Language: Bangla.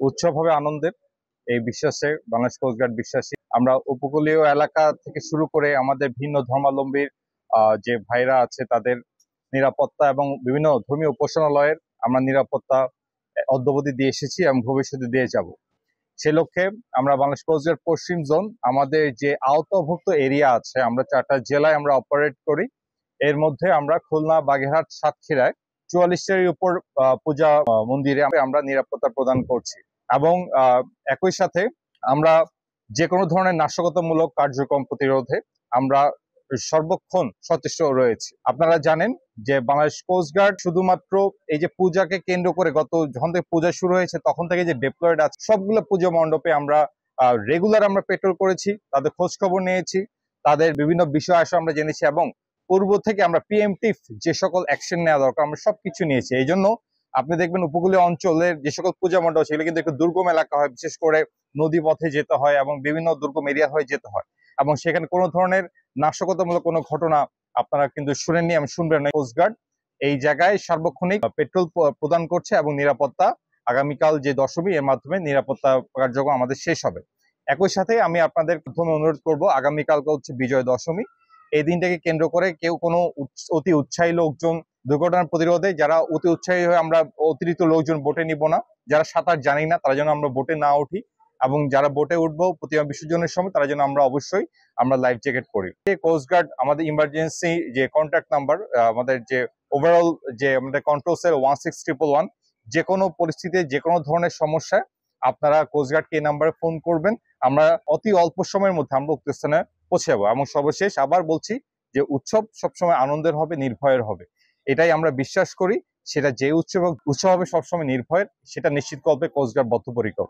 উৎসব হবে আনন্দের, এই বিশ্বাসে বাংলাদেশ কোস্টগার্ড বিশ্বাসী। আমরা উপকূলীয় এলাকা থেকে শুরু করে আমাদের ভিন্ন ধর্মাবলম্বীর যে ভাইরা আছে তাদের নিরাপত্তা এবং বিভিন্ন ধর্মীয় উপাসনালয়ের আমরা নিরাপত্তা অদ্যাবধি দিয়ে এসেছি এবং ভবিষ্যতে দিয়ে যাব। সে লক্ষ্যে আমরা বাংলাদেশ কোস্টগার্ড পশ্চিম জোন আমাদের যে আওতাভুক্ত এরিয়া আছে, আমরা 4টা জেলায় আমরা অপারেট করি। এর মধ্যে আমরা খুলনা, বাগেরহাট, সাতক্ষীরায় 44টার উপর পূজা মন্দিরে আমরা নিরাপত্তা প্রদান করছি। এবং একই সাথে আমরা যে কোনো ধরনের নাশকতামূলক কার্যক্রম প্রতিরোধে আমরা সর্বক্ষণ সচেষ্ট রয়েছি। আপনারা জানেন যে বাংলাদেশ কোস্টগার্ড শুধুমাত্র এই যে পূজাকে কেন্দ্র করে যখন থেকে পূজা শুরু হয়েছে তখন থেকে যে ডেপ্লয়েড আছে সবগুলো পুজো মণ্ডপে আমরা রেগুলার আমরা পেট্রোল করেছি, তাদের খোঁজ খবর নিয়েছি, তাদের বিভিন্ন বিষয় আসে আমরা জেনেছি এবং পূর্ব থেকে আমরা প্রিএমটিভ যে সকল অ্যাকশন নেওয়া দরকার আমরা সবকিছু নিয়েছি। এই জন্য আপনি দেখবেন উপকূলীয় অঞ্চলের যে সকল পূজা মণ্ডপ সেগুলো কিন্তু একটু দুর্গম এলাকা হয়, বিশেষ করে নদী পথে যেতে হয় এবং বিভিন্ন দুর্গম এরিয়া হয়ে যেতে হয়, এবং সেখানে কোনো ধরনের নাশকতামূলক কোনো ঘটনা আপনারা কিন্তু শুনেননি এবং শুনবেন না। কোস্টগার্ড এই জায়গায় সার্বক্ষণিক পেট্রোল প্রদান করছে এবং নিরাপত্তা আগামীকাল যে দশমী এর মাধ্যমে নিরাপত্তা কার্যক্রম আমাদের শেষ হবে। একই সাথে আমি আপনাদের প্রথমে অনুরোধ করব, আগামীকালকে হচ্ছে বিজয় দশমী। এই দিনটাকে কেন্দ্র করে কেউ কোনো অতি উৎসাহী লোকজন দুর্ঘটনার প্রতিরোধে যারা অতি উৎসাহী হয়ে আমরা অতিরিক্ত লোকজন বোটে নিব না, যারা সাঁতার জানি না তারা যেন আমরা বোটে না উঠি, এবং যারা বোটে উঠবো প্রতিমা বিসর্জনের সময় তারা যেন আমরা অবশ্যই আমরা লাইফ জ্যাকেট পরি। কোস্টগার্ড আমাদের ইমার্জেন্সি যে কন্ট্যাক্ট নাম্বার, আমাদের যে ওভারঅল যে আমাদের কন্ট্রোল সেল 16111, যে কোনো পরিস্থিতিতে যে কোনো ধরনের সমস্যায় আপনারা কোস্টগার্ডকে এই নাম্বারে ফোন করবেন। আমরা অতি অল্প সময়ের মধ্যে আমরা উক্ত স্থানে পৌঁছে যাবো। এবং সর্বশেষ আবার বলছি যে উৎসব সবসময় আনন্দের হবে, নির্ভয়ের হবে, এটাই আমরা বিশ্বাস করি। সেটা যে উৎসব হবে সবসময় নির্ভয়ের, সেটা নিশ্চিত করবে কোস্টগার্ড বদ্ধপরিকর।